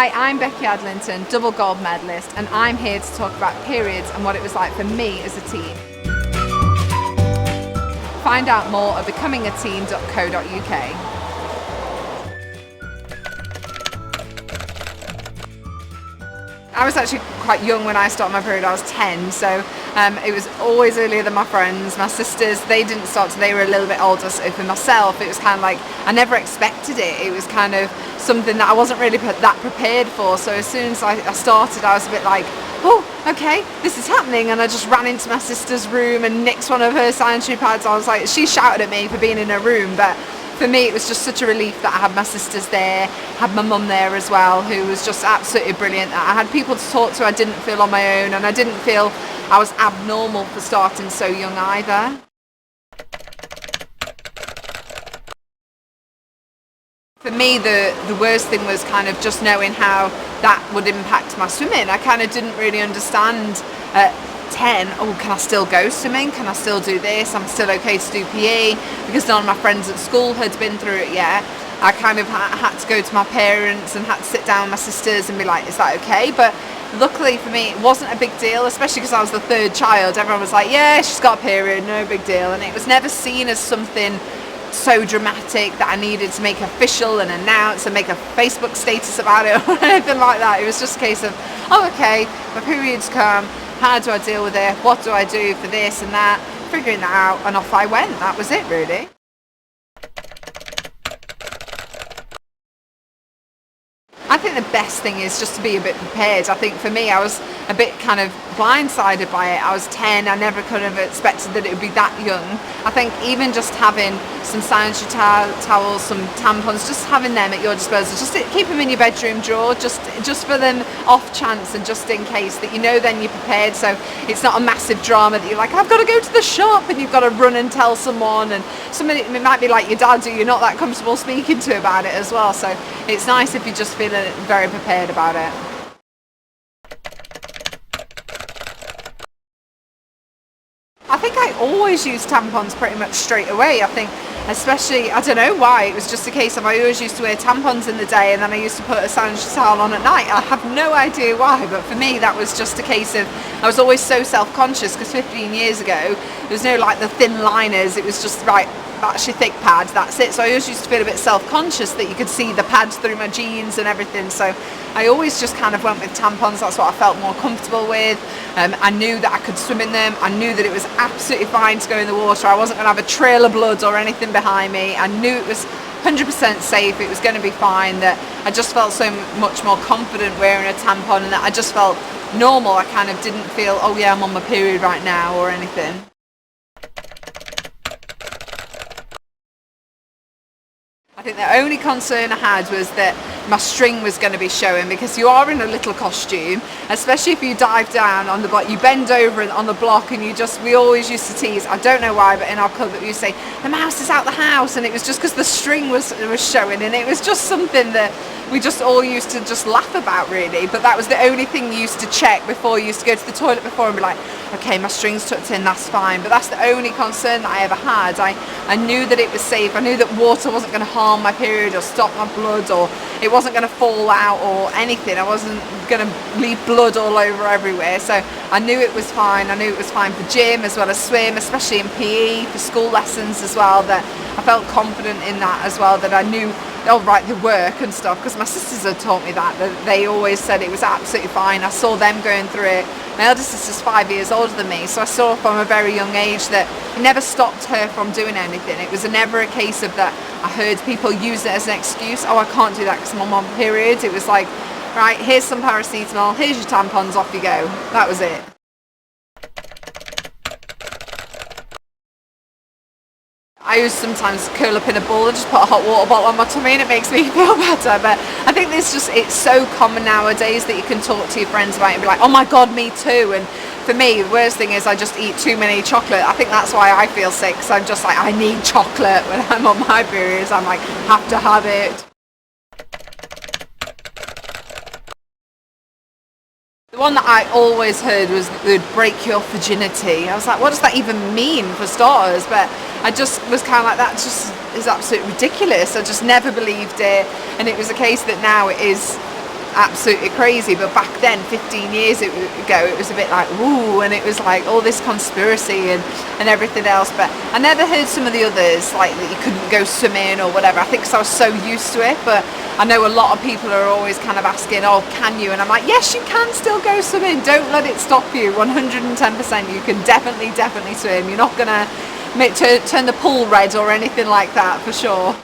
Hi, I'm Becky Adlington, double gold medalist, and I'm here to talk about periods and what it was like for me as a teen. Find out more at becomingateen.co.uk. I was actually quite young when I started my period. I was 10, so it was always earlier than my friends. My sisters, they didn't start till they were a little bit older. So for myself, it was kind of like I never expected it. It was kind of something that I wasn't really that prepared for. So as soon as I started, I was a bit like, oh, okay, this is happening. And I just ran into my sister's room and nicked one of her sanitary pads. I was like, she shouted at me for being in her room, but for me, it was just such a relief that I had my sisters there, had my mum there as well, who was just absolutely brilliant. I had people to talk to. I didn't feel on my own, and I didn't feel I was abnormal for starting so young either. For me, the worst thing was kind of just knowing how that would impact my swimming. I kind of didn't really understand 10, oh, can I still go swimming? Can I still do this? I'm still okay to do PE, because none of my friends at school had been through it yet. I kind of had to go to my parents and had to sit down with my sisters and be like, is that okay? But luckily for me, it wasn't a big deal, especially because I was the third child. Everyone was like, yeah, she's got a period, no big deal. And it was never seen as something so dramatic that I needed to make official and announce and make a Facebook status about it or anything like that. It was just a case of, oh, okay, my period's come. How do I deal with it? What do I do for this and that? Figuring that out, and off I went. That was it, really. I think the best thing is just to be a bit prepared. I think for me, I was a bit kind of blindsided by it. I was 10, I never could have expected that it would be that young. I think even just having some sanitary towels, some tampons, just having them at your disposal, just keep them in your bedroom drawer, just for them off chance and just in case, that you know then you're prepared, so it's not a massive drama that you're like, I've got to go to the shop and you've got to run and tell someone, and somebody, it might be like your dad who you're not that comfortable speaking to about it as well, so it's nice if you just feel very prepared about it. I think I always used tampons pretty much straight away. I think especially, I don't know why, it was just a case of I always used to wear tampons in the day and then I used to put a sanitary towel on at night. I have no idea why, but for me that was just a case of, I was always so self-conscious because 15 years ago there was no like the thin liners, it was just right, that's your thick pad, that's it. So I always used to feel a bit self-conscious that you could see the pads through my jeans and everything, so I always just kind of went with tampons. That's what I felt more comfortable with. I knew that I could swim in them. I knew that it was absolutely fine to go in the water. I wasn't going to have a trail of blood or anything behind me. I knew it was 100% safe, it was going to be fine, that I just felt so much more confident wearing a tampon, and that I just felt normal. I kind of didn't feel, oh yeah, I'm on my period right now or anything. I think the only concern I had was that my string was going to be showing, because you are in a little costume, especially if you dive down on the block, you bend over on the block, and we always used to tease, I don't know why, but in our club we used to say, the mouse is out the house, and it was just because the string was showing, and it was just something that we just all used to just laugh about, really. But that was the only thing you used to check before. You used to go to the toilet before and be like, okay, my string's tucked in, that's fine. But that's the only concern that I ever had. I knew that it was safe. I knew that water wasn't going to harm my period or stop my blood, or it wasn't going to fall out or anything. I wasn't going to leave blood all over everywhere. So I knew it was fine. I knew it was fine for gym as well as swim, especially in PE, for school lessons as well, that I felt confident in that as well, that I knew, oh right, the work and stuff, because my sisters had taught me that they always said it was absolutely fine. I saw them going through it. My eldest sister's 5 years older than me, so I saw from a very young age that it never stopped her from doing anything. It was never a case of that I heard people use it as an excuse, oh I can't do that because I'm on my period. It was like, right, here's some paracetamol, here's your tampons, off you go. That was it. I used to sometimes curl up in a ball and just put a hot water bottle on my tummy, and it makes me feel better. But I think it's so common nowadays that you can talk to your friends about it and be like, oh my god, me too. And for me, the worst thing is I just eat too many chocolate. I think that's why I feel sick, because I'm just like, I need chocolate when I'm on my periods. I'm like, have to have it. The one that I always heard was it would break your virginity. I was like, what does that even mean for starters? But I just was kind of like, that just is absolutely ridiculous. I just never believed it. And it was a case that now it is absolutely crazy. But back then, 15 years ago, it was a bit like, ooh, and it was like all this conspiracy and everything else. But I never heard some of the others, like that you couldn't go swimming or whatever. I think 'cause I was so used to it. But I know a lot of people are always kind of asking, oh, can you? And I'm like, yes, you can still go swimming. Don't let it stop you. 110%. You can definitely swim. You're not going to turn the pool red or anything like that, for sure.